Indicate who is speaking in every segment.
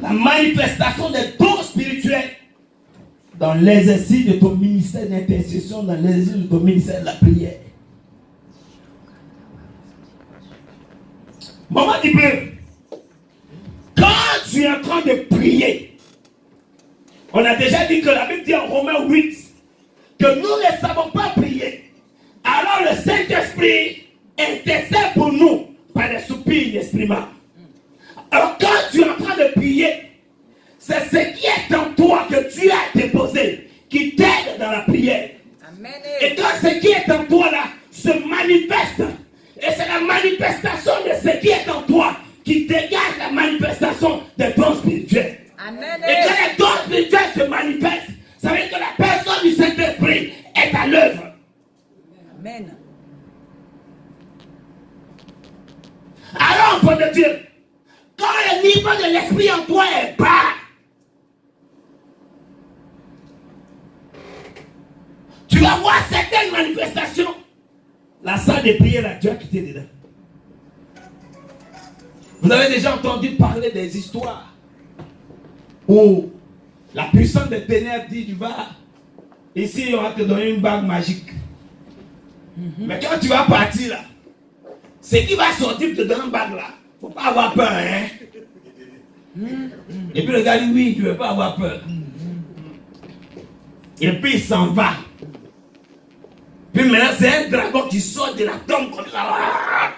Speaker 1: la manifestation des dons spirituels dans l'exercice de ton ministère d'intercession, dans l'exercice de ton ministère de la prière. Maman dit bleu, quand tu es en train de prier, on a déjà dit que la Bible dit en Romains 8 que nous ne savons pas prier. Alors le Saint-Esprit intercède pour nous par des soupirs inexprimables. Alors quand tu es en train de prier, c'est ce qui est en toi que tu as déposé qui t'aide dans la prière. Amen. Et quand ce qui est en toi là se manifeste, et c'est la manifestation de ce qui est en toi qui dégage la manifestation des dons spirituels. Amen. Et quand les dons spirituels se manifestent, ça veut dire que la personne du Saint-Esprit est à l'œuvre. Amen. Alors, enfant de Dieu, quand le niveau de l'esprit en toi est bas, tu vas voir certaines manifestations. La salle de prière, Dieu a quitté dedans. Vous avez déjà entendu parler des histoires où la puissance des ténèbres dit, tu vas, ici on va te donner une bague magique. Mais quand tu vas partir là, ce qui va sortir te donner une bague là, faut pas avoir peur, hein. Et puis le gars dit, oui, tu ne veux pas avoir peur. Et puis il s'en va. Puis maintenant, c'est un dragon qui sort de la tombe comme ça.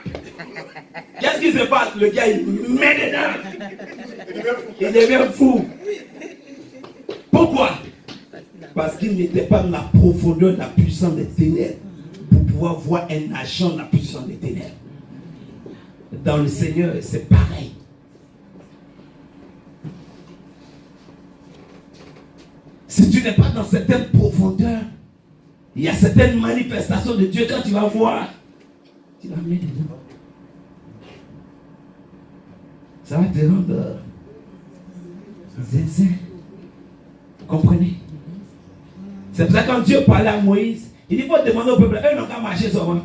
Speaker 1: Qu'est-ce qui se passe? Le gars, il met dedans. Il devient fou. Pourquoi? Parce qu'il n'était pas dans la profondeur de la puissance des ténèbres pour pouvoir voir un agent de la puissance des ténèbres. Dans le Seigneur, c'est pareil. Si tu n'es pas dans certaines profondeurs, il y a certaines manifestations de Dieu, quand tu vas voir, tu vas mettre dedans. Ça va te rendre zinzin. Vous comprenez? C'est pour ça que quand Dieu parlait à Moïse, il dit, il faut demander au peuple, eux n'ont qu'à marcher seulement.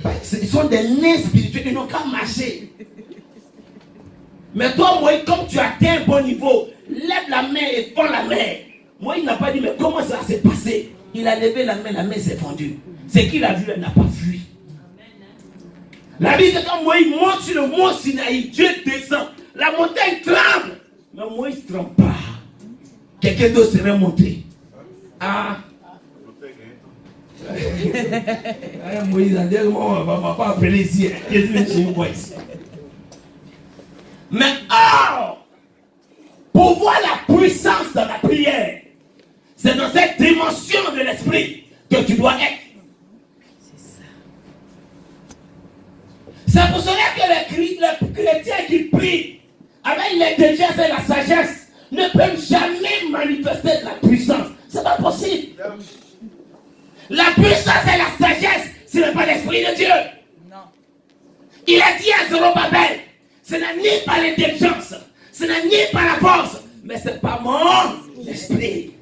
Speaker 1: Ils sont des nains spirituels, ils n'ont qu'à marcher. Mais toi, Moïse, comme tu as atteint un bon niveau, lève la main et fends la main. Moïse n'a pas dit, mais comment ça s'est passé? Il a levé la main s'est fendue. Ce qu'il a vu, elle n'a pas fui. La Bible dit que quand Moïse monte sur le mont Sinaï, Dieu descend. La montagne tremble. Mais Moïse ne tremble pas. Quelqu'un d'autre serait monté. Ah. Moïse a dit, on ne va pas appeler ici. Mais pour voir la puissance de la prière, c'est dans cette dimension de l'esprit que tu dois être. C'est pour cela que les chrétiens qui prient avec l'intelligence et la sagesse ne peuvent jamais manifester de la puissance. C'est pas possible. La puissance et la sagesse, ce n'est pas l'esprit de Dieu. Non. Il a dit à Zorobabel, ce n'est ni par l'intelligence, ce n'est ni par la force, mais c'est par mon esprit.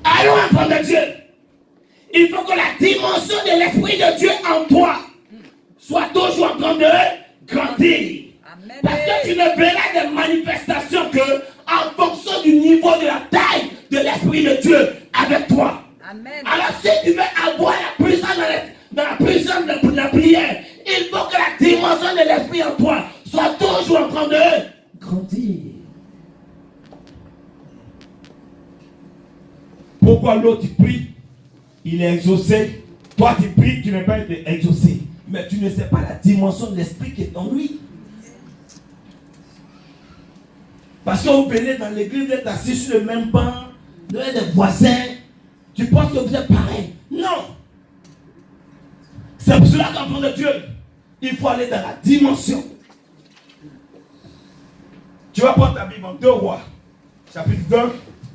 Speaker 1: Allons, enfant de Dieu. Il faut que la dimension de l'esprit de Dieu en toi soit toujours en train de grandir. Amen. Parce que tu ne verras des manifestations que en fonction du niveau de la taille de l'esprit de Dieu avec toi. Amen. Alors si tu veux avoir la puissance dans la puissance de la prière, il faut que la dimension de l'esprit en toi soit toujours en train de grandir. Pourquoi l'autre prie, il est exaucé. Toi tu pries, tu n'es pas été exaucé. Mais tu ne sais pas la dimension de l'esprit qui est en lui. Parce que vous venez dans l'église, vous êtes assis sur le même banc, vous êtes des voisins, tu penses que vous êtes pareil. Non. C'est pour cela qu'enfant de Dieu, il faut aller dans la dimension. Tu vas prendre ta Bible en 2 Rois, chapitre 2,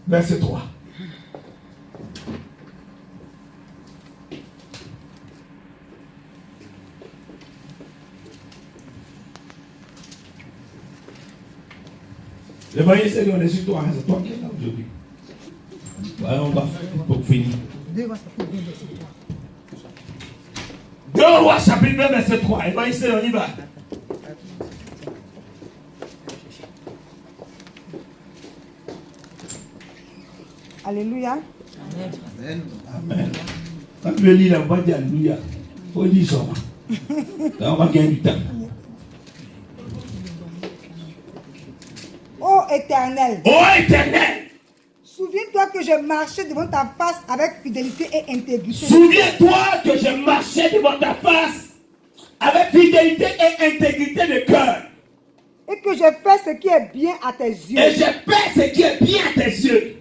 Speaker 1: verset 3. Le voyez, c'est on est sur toi, c'est toi qui es là aujourd'hui. Voilà, on va faire pour finir. 2 Rois chapitre 2, verset 3. Et voyez, on y va.
Speaker 2: Alléluia.
Speaker 3: Amen.
Speaker 1: Amen. Quand tu veux lire la voix d'Alléluia, il faut dire ça. Là, on va gagner du temps.
Speaker 2: Ô Éternel,
Speaker 1: Ô Éternel,
Speaker 2: souviens-toi que je marchais devant ta face avec fidélité et intégrité.
Speaker 1: souviens-toi que je marchais devant ta face avec fidélité et intégrité de cœur.
Speaker 2: Et que j'ai fait ce qui est bien à tes yeux.
Speaker 1: Et j'ai fait ce qui est bien à tes yeux.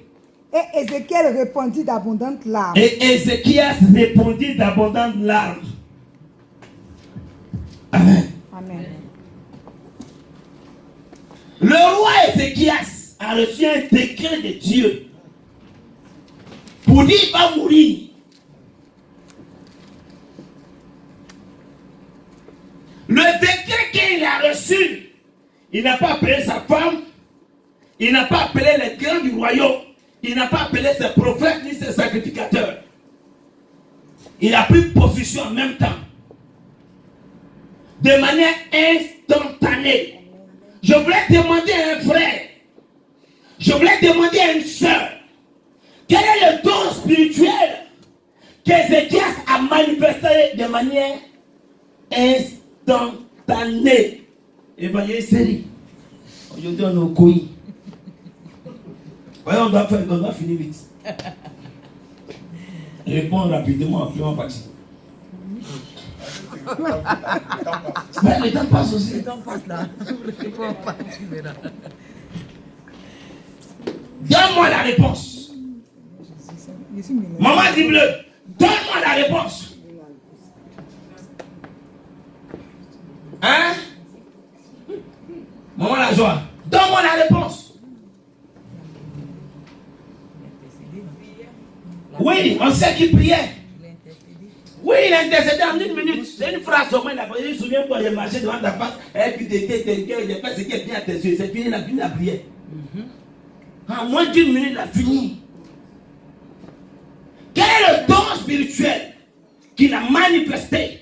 Speaker 2: Et Ézéchiel répondit d'abondantes larmes.
Speaker 1: Et Ézéchias répondit d'abondantes larmes. Amen.
Speaker 2: Amen.
Speaker 1: Le roi Ézéchias a reçu un décret de Dieu pour dire qu'il va mourir. Le décret qu'il a reçu, il n'a pas appelé sa femme, il n'a pas appelé les grands du royaume, il n'a pas appelé ses prophètes ni ses sacrificateurs. Il a pris position en même temps, de manière instantanée. Je voulais demander à un frère, je voulais demander à une soeur, quel est le don spirituel qu'Ézéchias a manifesté de manière instantanée. Et voyez, série. Aujourd'hui, on est au couilles. Voyez, on doit finir vite. Réponds rapidement, puis on va partir. Mais le temps passe aussi.
Speaker 3: Le temps passe là. Réponds pas, tu verras.
Speaker 1: Donne-moi la réponse. Maman dit bleu, donne-moi la réponse. Hein? Maman la joie, donne-moi la réponse. Oui, on sait qu'il priait. Oui, il a intercédé en 1 minute. C'est une phrase au moins. Je me souviens quand j'ai marché devant ta face, et puis j'ai fait ce qui est bien à tes yeux. C'est fini, il a fini la prière. En moins d'1 minute, il a fini. Quel est le don spirituel qu'il a manifesté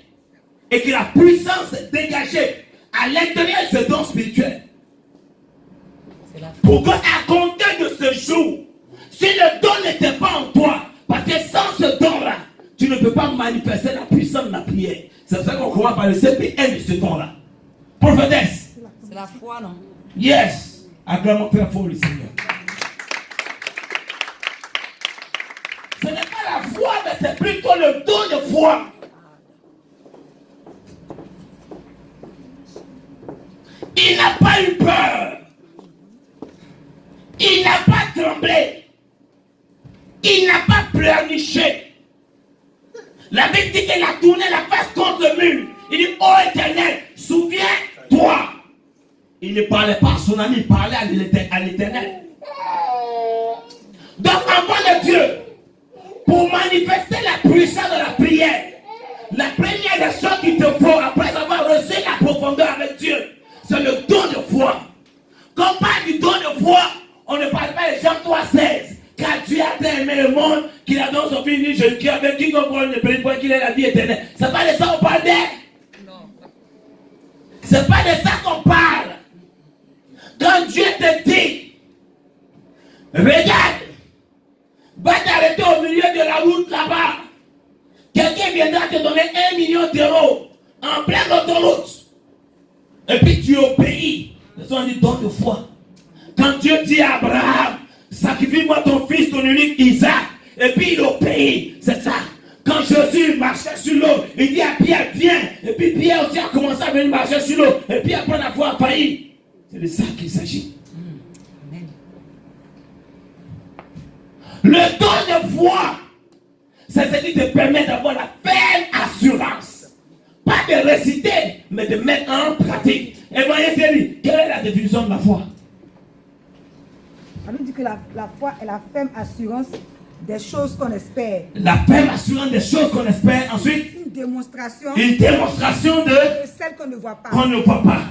Speaker 1: et que la puissance dégagée à l'intérieur de ce don spirituel? Pour qu'à compter de ce jour, si le don n'était pas en toi, parce que sans ce don-là, tu ne peux pas manifester la puissance de la prière. C'est pour ça qu'on commence par le CPN de ce don-là. Prophétesse.
Speaker 3: C'est la foi, non?
Speaker 1: Yes. Acclamons très fort le Seigneur. Ce n'est pas la foi, mais c'est plutôt le don de foi. Il n'a pas eu peur. Il n'a pas tremblé. Il n'a pas pleurniché. La Bible dit qu'il a tourné la face contre le mur. Il dit, ô Éternel, souviens-toi. Il ne parlait pas à son ami, il parlait à l'Éternel. Donc, enfant de Dieu, pour manifester la puissance de la prière, la première des choses qu'il te faut, après avoir reçu la profondeur avec Dieu, c'est le don de foi. Quand on parle du don de foi, on ne parle pas de Jean 3,16. Car Dieu a tant aimé le monde qu'il a donné son fils unique, Jésus-Christ, avec qui on ne peut pas qu'il ait la vie éternelle. C'est pas de ça qu'on parle. Non. C'est pas de ça qu'on parle. Quand Dieu te dit, regarde, va t'arrêter au milieu de la route là-bas. Quelqu'un viendra te donner 1 million d'euros en pleine autoroute. Et puis tu obéis. C'est ça qu'on dit don de foi. Quand Dieu dit à Abraham, sacrifie-moi ton fils, ton unique Isaac. Et puis il obéit. C'est ça. Quand Jésus marchait sur l'eau, il dit à Pierre, viens. Et puis Pierre aussi a commencé à venir marcher sur l'eau. Et puis après la foi a failli. C'est de ça qu'il s'agit. Le don de foi, c'est ce qui te permet d'avoir la ferme assurance. Pas de réciter, mais de mettre en pratique. Et voyez, Céline, quelle est la définition de la foi?
Speaker 2: On nous dit que la foi est la ferme assurance des choses qu'on espère.
Speaker 1: La ferme assurance des choses qu'on espère. Ensuite,
Speaker 2: une démonstration
Speaker 1: de
Speaker 2: celle qu'on ne voit pas.
Speaker 1: Qu'on ne voit pas.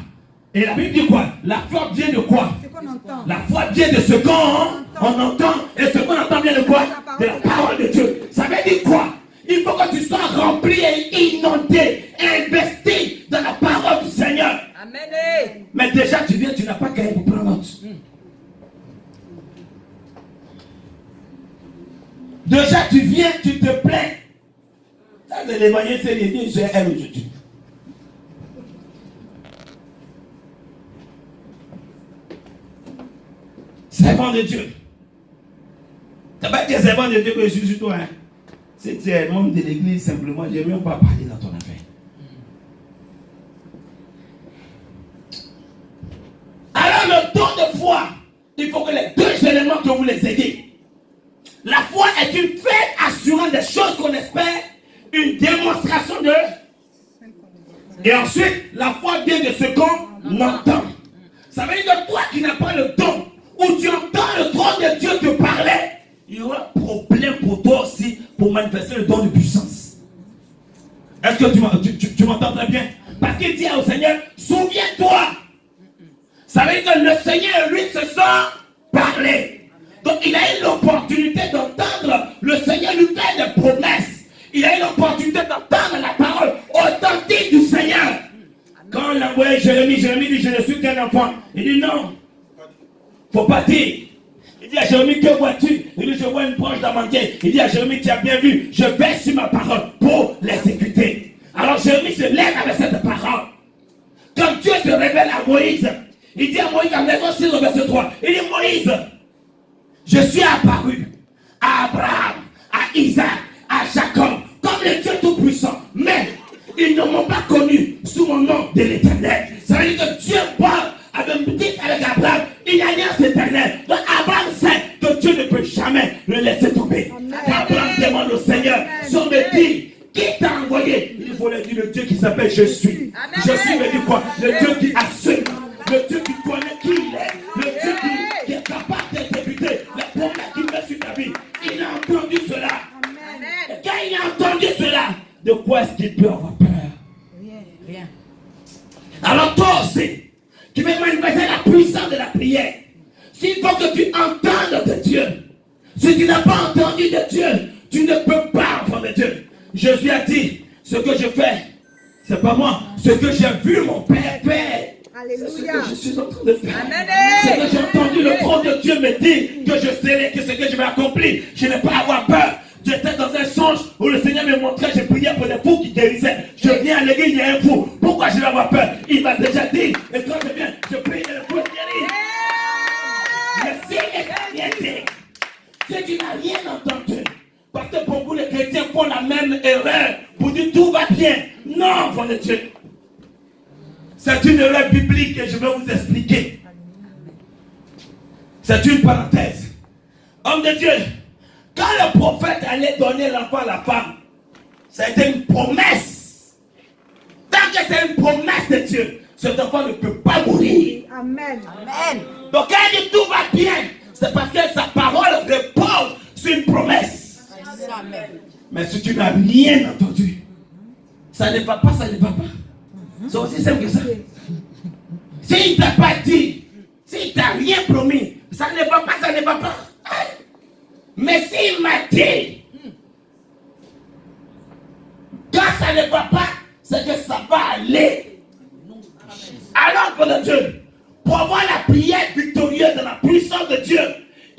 Speaker 1: Et la Bible dit quoi? La foi vient de quoi?
Speaker 2: Ce qu'on entend.
Speaker 1: La foi vient de ce qu'on entend. Et ce qu'on entend vient de quoi? De la parole de Dieu. Ça veut dire quoi? Il faut que tu sois rempli et inondé, investi dans la parole du Seigneur.
Speaker 3: Amen.
Speaker 1: Mais déjà tu viens, tu n'as pas gagné pour prendre note. Déjà, tu viens, tu te plains. Ça, c'est l'évangile, c'est l'idée, j'ai elle aujourd'hui. Servant de Dieu. Tu n'as pas été servant de Dieu que je suis sur toi. Hein? Si tu es membre de l'église, simplement, je n'ai même pas parler dans ton affaire. Alors, le don de foi, il faut que les deux éléments que vous les ayez. La foi est une fête assurant des choses qu'on espère, une démonstration de. Et ensuite, la foi vient de ce qu'on entend. Ça veut dire que toi qui n'as pas le don, où tu entends le trône de Dieu te parler, il y aura un problème pour toi aussi pour manifester le don de puissance. Est-ce que tu m'entends très bien? Parce qu'il dit au Seigneur, souviens-toi. Ça veut dire que le Seigneur, lui, se sent parler. Donc il a eu l'opportunité d'entendre le Seigneur lui faire des promesses. Il a eu l'opportunité d'entendre la parole authentique du Seigneur. Quand on a envoyé Jérémie dit, je ne suis qu'un enfant. Il dit non, faut pas dire. Il dit à Jérémie, que vois-tu? Il dit, je vois une branche d'amandier. Il dit à Jérémie, tu as bien vu, je vais sur ma parole pour l'exécuter. Alors Jérémie se lève avec cette parole. Quand Dieu se révèle à Moïse, il dit à Moïse, en verset 6 au verset 3, il dit, Moïse, je suis apparu à Abraham, à Isaac, à Jacob, comme le Dieu Tout-Puissant. Mais ils ne m'ont pas connu sous mon nom de l'Éternel. Ça veut dire que Dieu parle avec Abraham, il y a alliance éternelle. Donc Abraham sait que Dieu ne peut jamais le laisser tomber. Abraham demande au Seigneur, si on me dit, qui t'a envoyé? Il faut lui dire le Dieu qui s'appelle Je suis. Je suis veut dire quoi? Le Dieu qui assume. Le Dieu qui connaît qui il est. Le Dieu qui est capable d'exécuter les promesses qu'il met sur ta vie. Il a entendu cela. Et quand il a entendu cela, de quoi est-ce qu'il peut avoir peur?
Speaker 3: Rien.
Speaker 1: Alors toi aussi, tu veux manifester la puissance de la prière. S'il faut que tu entendes de Dieu. Si tu n'as pas entendu de Dieu, tu ne peux pas entendre de Dieu. Jésus a dit, ce que je fais, c'est pas moi. Ce que j'ai vu mon Père faire. C'est ce que je suis en train de faire. C'est que j'ai entendu le trône de Dieu me dire que je sais que ce que je vais accomplir. Je n'ai pas à avoir peur. J'étais dans un songe où le Seigneur me montrait, j'ai prié pour des fous qui guérissaient. Je viens à l'église, il y a un fou. Pourquoi je vais avoir peur? Il m'a déjà dit. Et quand je viens, je prie et le fou guérit. Mais si tu n'as rien entendu, parce que pour vous les chrétiens font la même erreur, pour dire tout va bien. Non, enfant de Dieu. C'est une erreur biblique que je vais vous expliquer. C'est une parenthèse. Homme de Dieu, quand le prophète allait donner l'enfant à la femme, c'était une promesse. Tant que c'est une promesse de Dieu, cet enfant ne peut pas mourir.
Speaker 2: Amen.
Speaker 3: Amen.
Speaker 1: Donc quand il dit tout va bien, c'est parce que sa parole repose sur une promesse.
Speaker 3: Amen.
Speaker 1: Mais si tu n'as rien entendu, ça ne va pas, ça ne va pas. C'est aussi simple que ça. S'il ne t'a pas dit, s'il ne t'a rien promis, ça ne va pas, ça ne va pas. Mais s'il m'a dit, quand ça ne va pas, c'est que ça va aller. Alors, pour Dieu, pour avoir la prière victorieuse de la puissance de Dieu,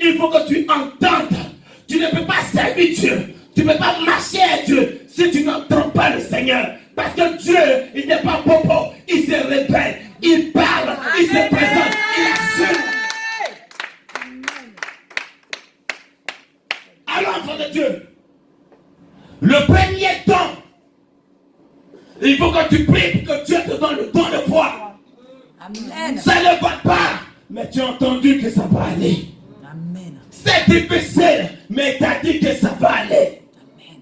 Speaker 1: il faut que tu entendes. Tu ne peux pas servir Dieu. Tu ne peux pas marcher à Dieu si tu n'entends pas le Seigneur. Parce que Dieu, il n'est pas popo, il se révèle, il parle, il se présente, il assume. Alors, enfant de Dieu, le premier don, il faut que tu pries pour que Dieu te donne le don de foi.
Speaker 3: Amen.
Speaker 1: Ça ne va pas, mais tu as entendu que ça va aller.
Speaker 3: Amen.
Speaker 1: C'est difficile, mais tu as dit que ça va aller.
Speaker 3: Amen.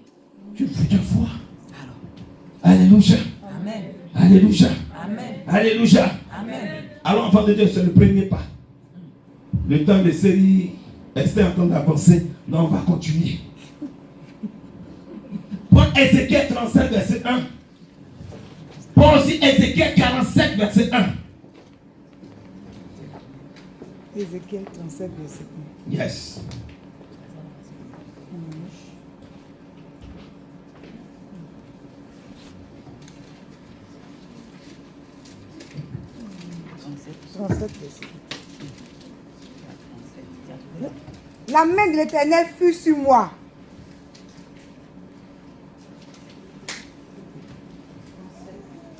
Speaker 1: Tu veux de foi.
Speaker 3: Alors.
Speaker 1: Alléluia.
Speaker 3: Amen.
Speaker 1: Alléluia.
Speaker 3: Amen.
Speaker 1: Alléluia.
Speaker 3: Amen.
Speaker 1: Alors, enfant de Dieu, c'est le premier pas. Le temps de série est en train d'avancer. Donc, on va continuer. Prends Ézéchiel 37, verset 1. Prends aussi Ézéchiel 47, verset 1.
Speaker 2: Ézéchiel 37, verset 1.
Speaker 1: Yes.
Speaker 2: La main de l'Éternel fut sur moi,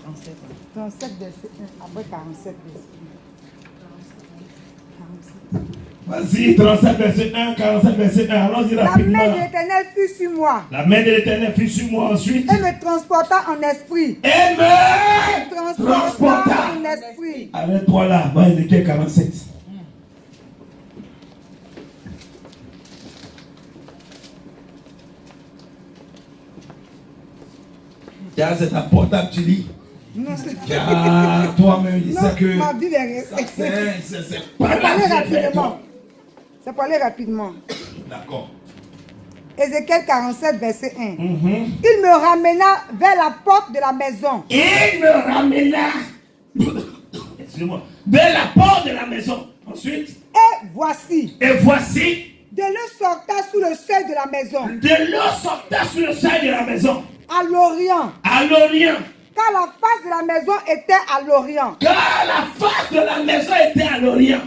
Speaker 2: 37 verset 1. Après 47 verset 1. 47.
Speaker 1: Vas-y, 37 verset 1, 47 verset 1. Allons-y
Speaker 2: La
Speaker 1: rapidement.
Speaker 2: main de l'Éternel fut sur moi
Speaker 1: La main de l'Éternel fut sur moi ensuite.
Speaker 2: et me transporta en esprit.
Speaker 1: Et me transporta.
Speaker 2: En esprit.
Speaker 1: Arrête-toi là, va Ézéchiel 47. Tiens, c'est ta portable, tu lis.
Speaker 2: Non, c'est
Speaker 1: Tiens, toi-même, il
Speaker 2: non,
Speaker 1: sait que
Speaker 2: ma Bible est
Speaker 1: ça,
Speaker 2: restée.
Speaker 1: c'est pas
Speaker 2: C'est pour aller
Speaker 1: là que j'ai fait,
Speaker 2: rapidement.
Speaker 1: toi.
Speaker 2: C'est pour aller rapidement.
Speaker 1: D'accord.
Speaker 2: Ézéchiel 47, verset 1.
Speaker 1: Mhm.
Speaker 2: Il me ramena vers la porte de la maison.
Speaker 1: Il me ramena, excusez-moi, vers la porte de la maison. Ensuite,
Speaker 2: Et voici,
Speaker 1: et voici,
Speaker 2: de l'eau sorta sous le seuil de la maison,
Speaker 1: de l'eau sortait sur le seuil de la maison,
Speaker 2: à l'orient.
Speaker 1: à l'orient.
Speaker 2: Car la face de la maison était à l'orient.
Speaker 1: Car la face de la maison était à l'orient.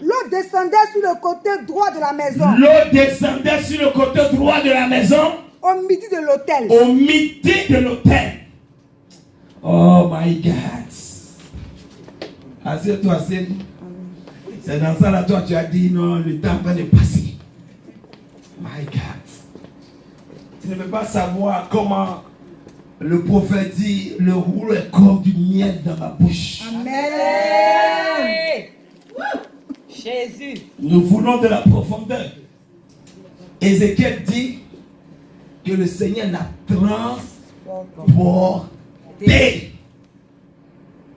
Speaker 2: L'eau descendait sur le côté droit de la maison,
Speaker 1: L'eau descendait sur le côté droit de la maison,
Speaker 2: au midi de l'autel.
Speaker 1: au midi de l'autel. Oh my God. Assieds-toi, Céline. C'est dans ça là, toi, tu as dit non, le temps va de passer. My God. Tu ne peux pas savoir comment le prophète dit le rouleau est comme du miel dans ma bouche.
Speaker 2: Amen.
Speaker 3: Jésus.
Speaker 1: Nous voulons de la profondeur. Ézéchiel dit que le Seigneur l'a transporté.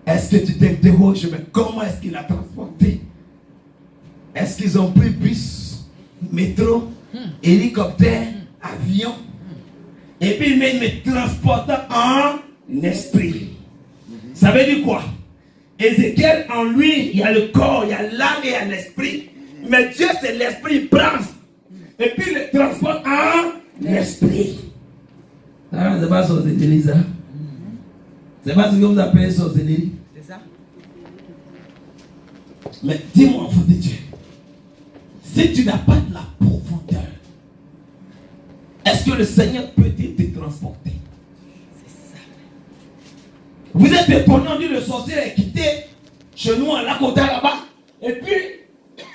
Speaker 1: Est-ce que tu t'interroges, mais comment est-ce qu'il l'a transporté? Est-ce qu'ils ont pris bus, métro, hélicoptère, avion? Et puis il me transporte en esprit. Ça veut dire quoi? Ézéchiel, en lui, il y a le corps, il y a l'âme et il y a l'esprit. Mais Dieu, c'est l'esprit, il prend. Et puis il le transporte en esprit. Ah, c'est pas sorcellerie, ça. C'est pas ce que vous appelez sorcellerie.
Speaker 3: C'est ça?
Speaker 1: Mais dis-moi, enfant de Dieu, si tu n'as pas de la profondeur, est-ce que le Seigneur peut te transporter? Vous êtes étonné, on dit le sorcier est quitté chez nous à Lakota là-bas. Et puis,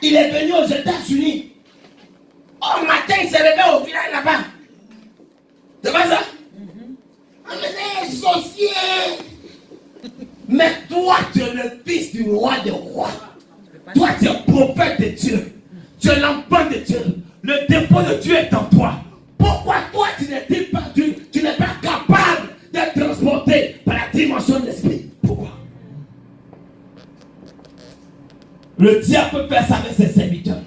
Speaker 1: il est venu aux États-Unis. Oh, matin, il s'est réveillé au village là-bas. C'est pas ça? Ah, mais c'est un sorcier. Mais toi, tu es le fils du roi des rois. Toi, tu es prophète de Dieu. Tu es l'enfant de Dieu. Le dépôt de Dieu est en toi. Pourquoi toi, tu n'es pas capable d'être transporté par la dimension de l'esprit? Pourquoi? Le diable peut faire ça avec ses serviteurs.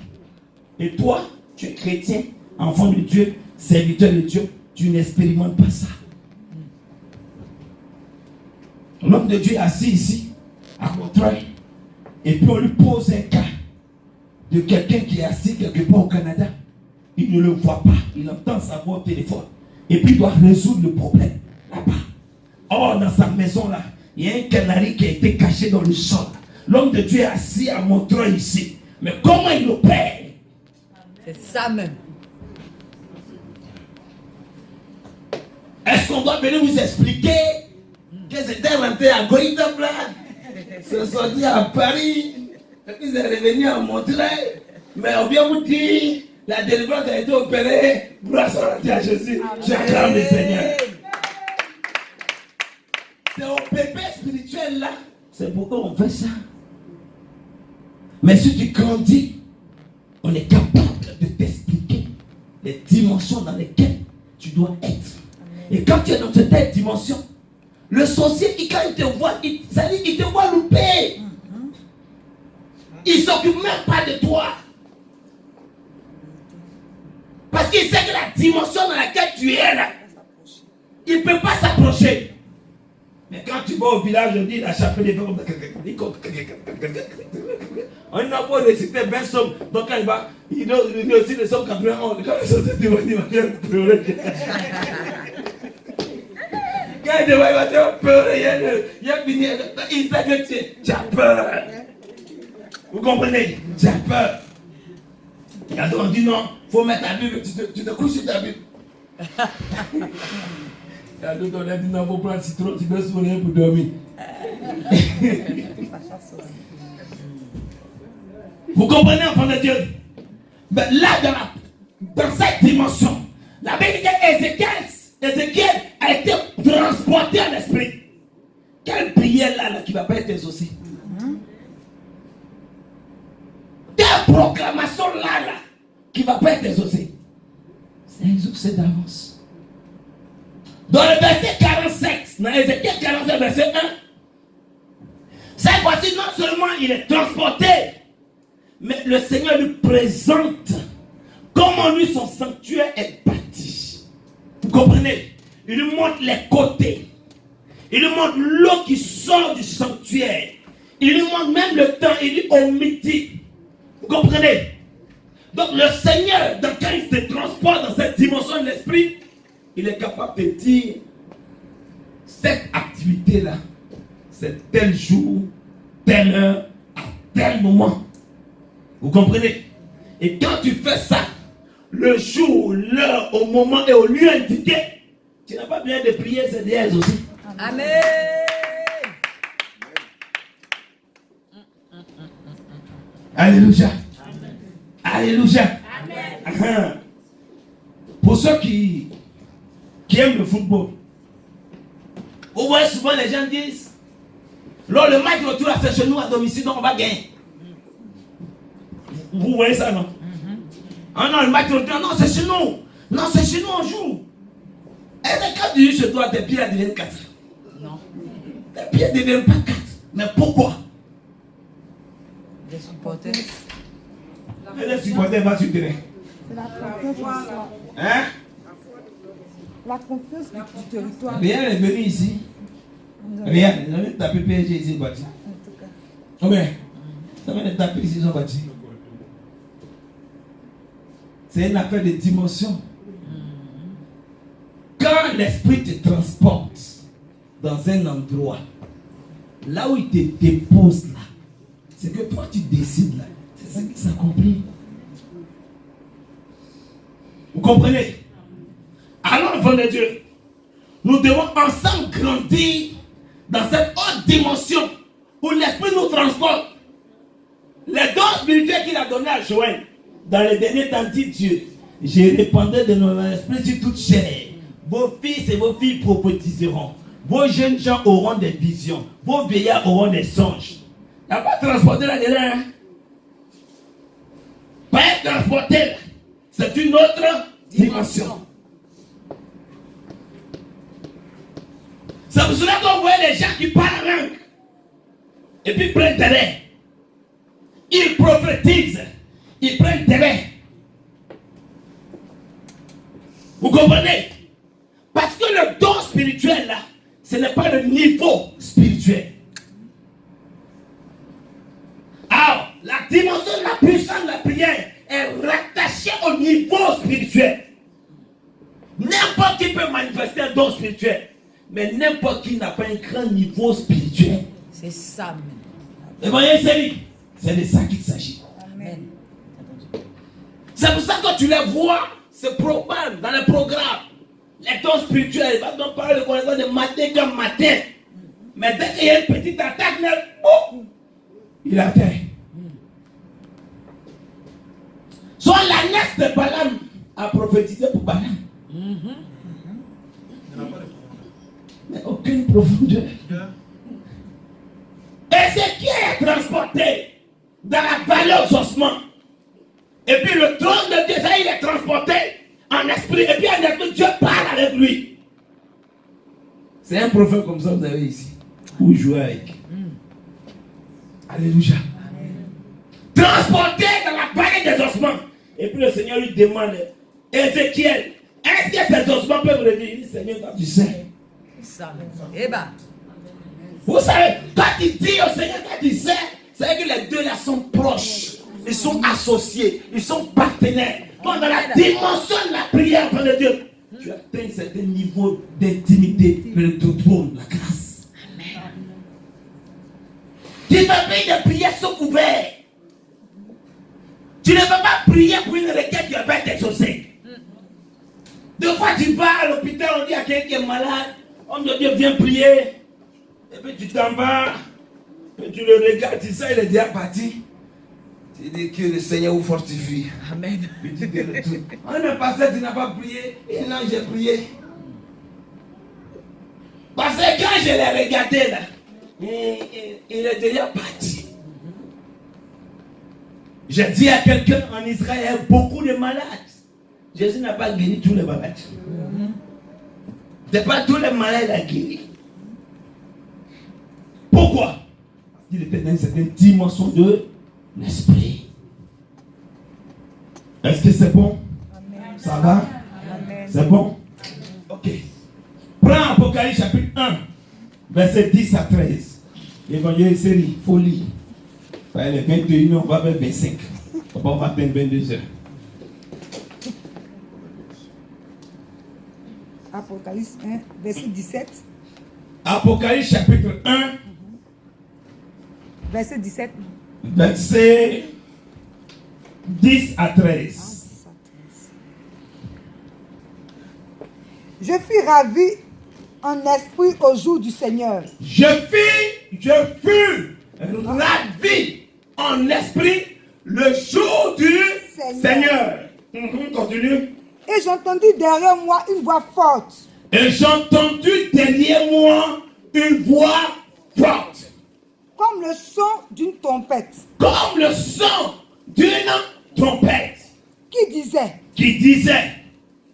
Speaker 1: Et toi, tu es chrétien, enfant de Dieu, serviteur de Dieu, tu n'expérimentes pas ça. L'homme de Dieu est assis ici, à Montreuil, et puis on lui pose un cas de quelqu'un qui est assis quelque part au Canada. Il ne le voit pas, il entend sa voix au téléphone. Et puis il doit résoudre le problème là-bas. Or, dans sa maison là, il y a un canari qui a été caché dans le sol. L'homme de Dieu est assis à Montreuil ici. Mais comment il opère?
Speaker 3: C'est ça même.
Speaker 1: Est-ce qu'on doit venir vous expliquer que c'était rentré à Goïtap là, se sorti à Paris, et puis c'est revenu à Montreuil? Mais on vient vous dire, la délivrance a été opérée, grâce à Jésus. J'acclame le Seigneur. C'est au bébé spirituel là. C'est pourquoi on fait ça. Mais si tu grandis, on est capable de t'expliquer les dimensions dans lesquelles tu dois être. Et quand tu es dans cette dimension, le sorcier, quand il te voit, il te voit louper. Il ne s'occupe même pas de toi. Parce qu'il sait que la dimension dans laquelle tu es là, il ne peut pas s'approcher. Mais quand tu vas au village, on dit la chapelle est comme on n'a pas récité 20 sommes. Donc quand il va, il doit aussi les sommes 91. Quand les sorciers te vont dire, il va pleurer. Quand il va te pleurer, il sait que tu as peur. Vous comprenez? Tu as peur. Il a donc dit non, il faut mettre ta Bible, tu te couches sur ta Bible. Il a dit non, il faut prendre citron, tu peux sourire pour dormir. Vous comprenez, enfant de Dieu? Mais là, dans cette dimension, la Bible dit Ézéchiel a été transporté en esprit. Quelle prière là qui ne va pas être exaucée? Quelle proclamation là qui ne va pas être exaucée? C'est exaucé d'avance. Dans le verset 47, dans Ézéchiel 47, verset 1, cette fois-ci, non seulement il est transporté, mais le Seigneur lui présente comment lui son sanctuaire est bâti. Vous comprenez? Il lui montre les côtés. Il lui montre l'eau qui sort du sanctuaire. Il lui montre même le temps. Il dit au midi. Vous comprenez? Donc le Seigneur, quand il se transporte dans cette dimension de l'esprit, il est capable de dire cette activité-là, c'est tel jour, telle heure, à tel moment. Vous comprenez? Et quand tu fais ça, le jour, l'heure, au moment et au lieu indiqué, tu n'as pas besoin de prier ces dièses aussi.
Speaker 3: Amen.
Speaker 1: Alléluia. Alléluia. Amen. Pour ceux qui aiment le football, vous voyez souvent les gens disent, lors le match retour à faire chez nous à domicile, donc on va gagner. Vous voyez ça, non? Ah non, le match retour, non, c'est chez nous. Non, c'est chez nous, on joue. Et quand tu dis chez toi, tes pieds deviennent 4.
Speaker 3: Non.
Speaker 1: Tes pieds ne deviennent pas 4. Mais pourquoi?
Speaker 3: Des supporters.
Speaker 1: Les supporters vont sur le terrain.
Speaker 2: C'est la confiance en soi.
Speaker 1: Hein?
Speaker 2: La confiance du territoire.
Speaker 1: Rien n'est venu ici. Rien. Ils ont même tapé PSG ici, bâti.
Speaker 2: En tout cas.
Speaker 1: Combien? Ça vient de taper ici, ils ont bâti. C'est une affaire de dimension. Quand l'esprit te transporte dans un endroit, là où il te dépose là, c'est que toi tu décides là. C'est ça qui s'accomplit. Vous comprenez? Alors, enfants de Dieu, nous devons ensemble grandir dans cette haute dimension où l'esprit nous transporte. Les dons spirituels qu'il a donnés à Joël, dans les derniers temps, dit Dieu, j'ai répandu de mon esprit sur toute chair. Vos fils et vos filles prophétiseront. Vos jeunes gens auront des visions. Vos vieillards auront des songes. Il n'y a pas transporté là-dedans. Hein? Pas être transporté là. C'est une autre dimension. C'est pour cela qu'on voit les gens qui parlent en langue. Et puis prennent des rêves. Ils prophétisent. Ils prennent des rêves. Vous comprenez? Parce que le don spirituel là, ce n'est pas le niveau spirituel. Alors, la dimension de la puissance de la prière est rattachée au niveau spirituel. N'importe qui peut manifester un don spirituel, mais n'importe qui n'a pas un grand niveau spirituel.
Speaker 3: C'est ça, même.
Speaker 1: Vous voyez, c'est de ça qu'il s'agit.
Speaker 3: Amen.
Speaker 1: C'est pour ça que quand tu les vois, c'est probable dans les programmes. Les dons spirituels, on parle de connaissance de matin comme matin. Mais dès qu'il y a une petite attaque, il atteint. Soit la nièce de Balaam a prophétisé pour Balaam. Mais aucune profondeur. Ézéchiel est transporté dans la vallée aux ossements. Et puis le trône de Dieu, ça, il est transporté en esprit. Et puis en esprit, Dieu parle avec lui. C'est un prophète comme ça que vous avez ici. Vous jouez avec. Alléluia. Transporté dans la vallée des ossements. Et puis le Seigneur lui demande, Ézéchiel, est-ce que ces ossements peuvent revenir? Il dit, Seigneur, quand tu sais.
Speaker 3: Ça, même. Eh ben.
Speaker 1: Vous savez, quand il dit au Seigneur, quand il sait, c'est que les deux là sont proches. Ils sont associés, ils sont partenaires. Donc dans la dimension de la prière pour le Dieu, tu atteins un certain niveau d'intimité pour le trône, la grâce. Amen. Tu ne peux pas de prier sous couvert. Tu ne peux pas prier pour une requête qui va pas être exaucée. Deux fois tu vas à l'hôpital, on dit à quelqu'un qui est malade, on me dit viens prier. Et puis tu t'en vas, et tu le regardes, tu sais, il est déjà parti. Tu dis que le Seigneur vous fortifie.
Speaker 3: Amen.
Speaker 1: Puis tu te retournes. Oh, mais pasteur, tu n'as pas prié. Et non, j'ai prié. Parce que quand je l'ai regardé là, il est déjà parti. J'ai dit à quelqu'un en Israël, il y a beaucoup de malades. Jésus n'a pas guéri tous les malades. Ce n'est pas tous les malades qu'il a guéri. Pourquoi? Il était dans une certaine dimension de l'esprit. Est-ce que c'est bon?
Speaker 2: Amen.
Speaker 1: Ça va?
Speaker 2: Amen.
Speaker 1: C'est bon? Ok. Prends Apocalypse chapitre 1, verset 10 à 13. L'évangile série, folie. Les 21, on va vers 25. On va atteindre 22 heures.
Speaker 2: Apocalypse 1, verset 17.
Speaker 1: Apocalypse chapitre 1,
Speaker 2: Verset 17.
Speaker 1: verset 10 à 13.
Speaker 2: Je fus ravi en esprit au jour du Seigneur.
Speaker 1: Je fus ravi en esprit le jour du Seigneur. Continue.
Speaker 2: Et j'entendis derrière moi une voix forte.
Speaker 1: Et j'ai entendu derrière moi une voix forte,
Speaker 2: Comme le son d'une trompette.
Speaker 1: comme le son d'une trompette,
Speaker 2: Qui disait,
Speaker 1: qui disait,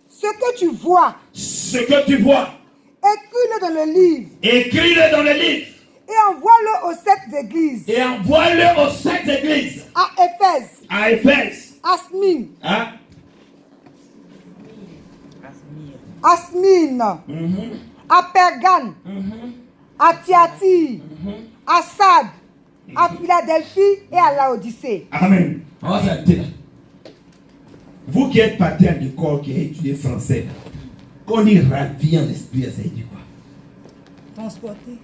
Speaker 2: ce que tu vois,
Speaker 1: ce que tu vois,
Speaker 2: écris-le dans le livre.
Speaker 1: écris-le dans le livre
Speaker 2: Et envoie-le aux 7 églises.
Speaker 1: et envoie-le aux 7 églises,
Speaker 2: À Éphèse,
Speaker 1: à Éphèse,
Speaker 2: à Smyrne,
Speaker 1: hein?
Speaker 2: à Smyrne, à Pergame, à Thyatire, à Sardes, à Philadelphie et à Laodicée.
Speaker 1: Amen. On va s'arrêter là. Vous qui êtes parti à l'école, qui avez étudié français, quand on dit ravi en esprit, ça veut dire quoi?
Speaker 2: Transporté.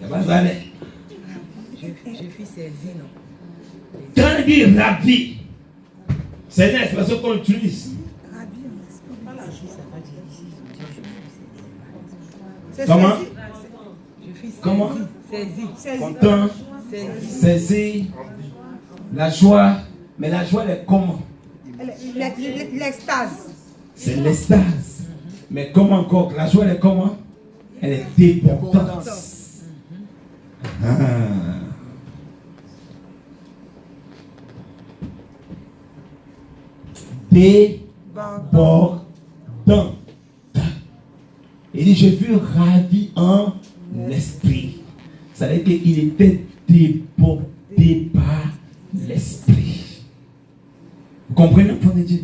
Speaker 1: Ça va aller.
Speaker 3: Je suis saisi, non?
Speaker 1: Quand on dit ravi, c'est une expression qu'on utilise.
Speaker 2: Ravi en esprit.
Speaker 1: Comment?
Speaker 3: Je suis saisi.
Speaker 1: Comment?
Speaker 3: Saisi.
Speaker 1: Content,
Speaker 3: Saisi.
Speaker 1: saisi, la joie. Mais la joie, elle est comment?
Speaker 2: L'extase.
Speaker 1: C'est l'extase. Mais comment encore? La joie, elle est comment? Elle est débordante. Ah. Débordant. Il dit, je fus ravi en l'esprit. Ça veut dire qu'il était débordé par l'esprit. Vous comprenez, enfant de Dieu?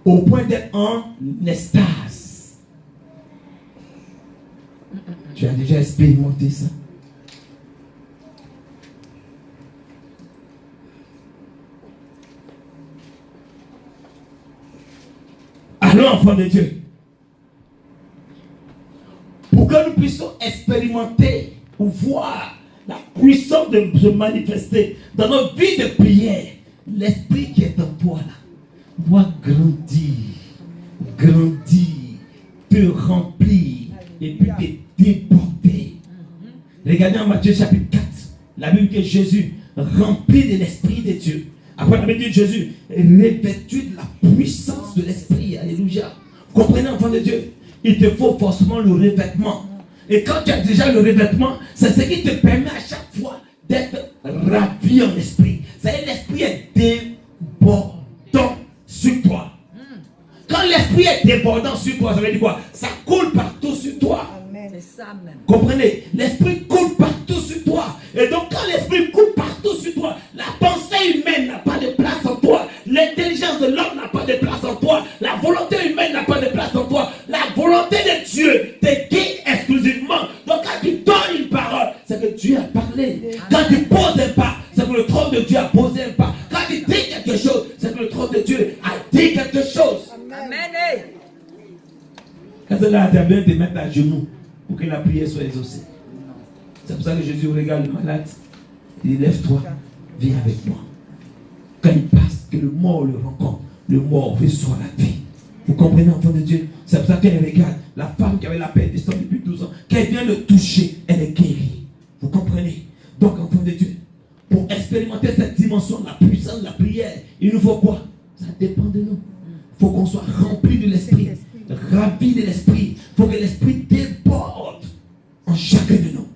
Speaker 1: Au point d'être en extase. Tu as déjà expérimenté ça? Alors, enfant de Dieu, pour que nous puissions expérimenter ou voir la puissance de se manifester dans notre vie de prière, l'esprit qui est en toi là doit grandir, te remplir et puis te déporter. Regardez en Matthieu chapitre 4, la Bible dit que Jésus, rempli de l'esprit de Dieu, après la Bible dit que Jésus est revêtu de la puissance de l'esprit. Alléluia. Comprenez, enfant de Dieu, il te faut forcément le revêtement. Et quand tu as déjà le revêtement, c'est ce qui te permet à chaque fois d'être ravi en esprit. C'est-à-dire l'esprit est débordant sur toi. Quand l'esprit est débordant sur toi, ça veut dire quoi? Ça coule partout sur toi.
Speaker 3: C'est ça même.
Speaker 1: Comprenez? L'esprit coule partout sur toi. Et donc quand l'esprit coule partout sur toi, la pensée humaine n'a pas de place en toi. L'intelligence de l'homme n'a pas de place en toi. La volonté humaine n'a pas de place en toi. La volonté de Dieu te guide exclusivement. Donc quand tu donnes une parole, c'est que Dieu a parlé. Quand tu poses un pas, c'est que le trône de Dieu a posé un pas. Quand tu dis quelque chose, c'est que le trône de Dieu a dit quelque chose.
Speaker 3: Amen.
Speaker 1: Quand c'est là, tu as besoin de te mettre à genoux pour que la prière soit exaucée. C'est pour ça que Jésus regarde le malade. Il dit, lève-toi, viens avec moi. Quand il passe, que le mort le rencontre, le mort reçoit la vie. Vous comprenez, enfant de Dieu? C'est pour ça qu'elle regarde la femme qui avait la paix descendue depuis 12 ans. Quand elle vient le toucher, elle est guérie. Vous comprenez? Donc, enfant de Dieu, pour expérimenter cette dimension de la puissance de la prière, il nous faut quoi? Ça dépend de nous. Il faut qu'on soit rempli de l'esprit, ravi de l'esprit. Il faut que l'esprit déborde en chacun de nous.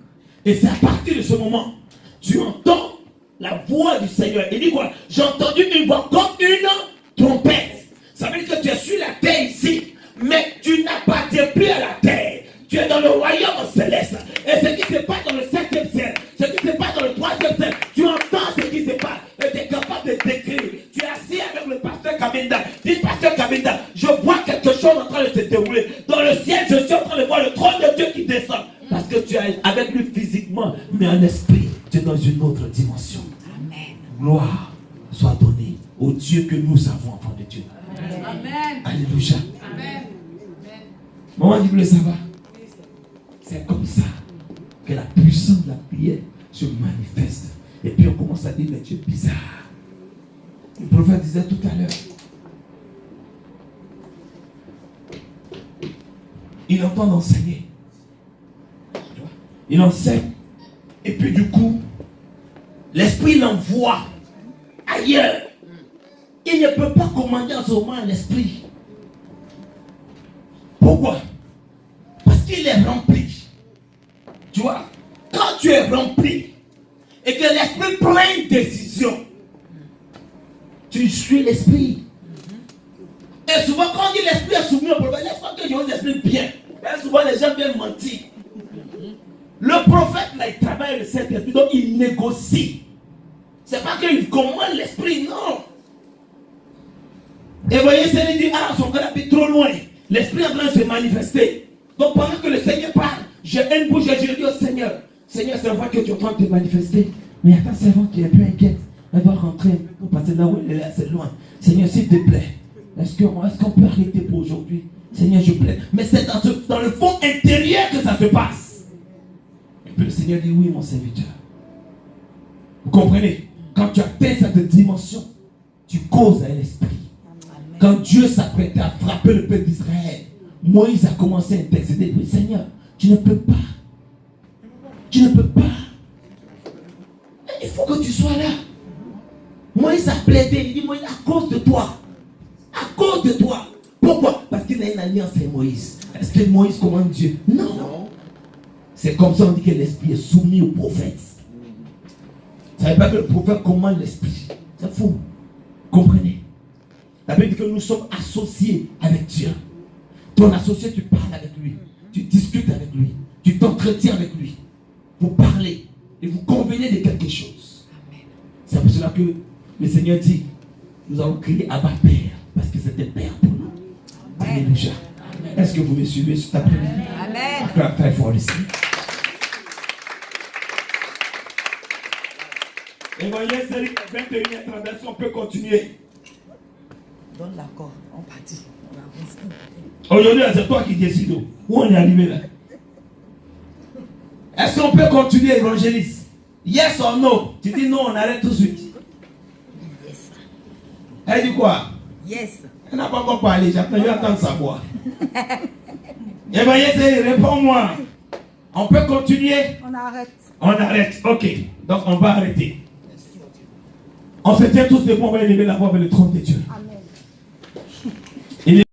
Speaker 1: Et c'est à partir de ce moment, tu entends la voix du Seigneur. Il dit quoi? J'ai entendu une voix comme une trompette. Ça veut dire que tu es sur la terre ici, mais tu n'appartiens plus à la terre. Tu es dans le royaume céleste. Et ce qui se passe dans le 7e ciel, ce qui se passe dans le 3e ciel, tu entends ce qui se passe. Et tu es capable de décrire. Tu es assis avec le pasteur Kabinda. Dis, pasteur Kabinda, je vois quelque chose en train de se dérouler. Dans le ciel, je suis en train de voir le trône de Dieu qui descend. Parce que tu es avec lui physiquement, mais en esprit, tu es dans une autre dimension. Amen. Gloire soit donnée au Dieu que nous avons, enfant de Dieu. Amen. Alléluia. Amen. Maman dit, ça va. C'est comme ça que la puissance de la prière se manifeste. Et puis on commence à dire, mais tu es bizarre. Le prophète disait tout à l'heure, il entend d'enseigner. Il enseigne. Et puis du coup, l'esprit l'envoie ailleurs. Il ne peut pas commander en ce moment l'esprit. Pourquoi? Parce qu'il est rempli. Tu vois, quand tu es rempli et que l'esprit prend une décision, tu suis l'esprit. Et souvent, quand on dit l'esprit est soumis au problème, laisse-moi que je dise l'esprit bien. Et souvent, les gens viennent mentir. Le prophète, là, il travaille le Saint-Esprit, donc il négocie. C'est pas qu'il commande l'esprit, non. Et vous voyez, c'est lui dit, ah, son cœur habite trop loin. L'esprit est en train de se manifester. Donc pendant que le Seigneur parle, j'ai une bouche et je dis au Seigneur, Seigneur, c'est vrai que tu es en train de te manifester. Mais il y a ta servante qui est un peu inquiète. Elle doit rentrer un peu pour passer là où elle est assez loin. Seigneur, s'il te plaît, est-ce qu'on peut arrêter pour aujourd'hui? Seigneur, je plaît. Mais c'est dans le fond intérieur que ça se passe. Et puis le Seigneur dit, oui, mon serviteur. Vous comprenez? Quand tu atteins cette dimension, tu causes à l'esprit. Quand Dieu s'apprêtait à frapper le peuple d'Israël, Moïse a commencé à intercéder. Il dit, Seigneur, tu ne peux pas. Tu ne peux pas. Il faut que tu sois là. Moïse a plaidé. Il dit, Moïse, à cause de toi. À cause de toi. Pourquoi? Parce qu'il a une alliance avec Moïse. Est-ce que Moïse commande Dieu? Non. C'est comme ça on dit que l'esprit est soumis au prophète. Ça ne veut pas que le prophète commande l'esprit. C'est faux. Comprenez? La Bible dit que nous sommes associés avec Dieu. Ton associé, tu parles avec lui. Tu discutes avec lui. Tu t'entretiens avec lui. Vous parlez. Et vous convenez de quelque chose. C'est pour cela que le Seigneur dit, nous allons crier Abba Père. Parce que c'était Père pour nous. Alléluia. Est-ce que vous me suivez cet après-midi? Amen. Acclame très fort ici. Et voyez, c'est 21h30, on peut continuer.
Speaker 3: Donne l'accord, on partit.
Speaker 1: Aujourd'hui, c'est toi qui décides où on est arrivé là. Est-ce qu'on peut continuer, évangéliste? Yes or no? Tu dis non, on arrête tout de suite.
Speaker 3: Yes.
Speaker 1: Elle dit quoi?
Speaker 3: Yes.
Speaker 1: Elle n'a pas encore parlé, j'attends sa voix. Et voyez, réponds-moi. On peut continuer?
Speaker 2: On arrête.
Speaker 1: On arrête, ok. Donc on va arrêter. On se tient tous debout, on va élever la voix vers le trône de Dieu.
Speaker 2: Amen.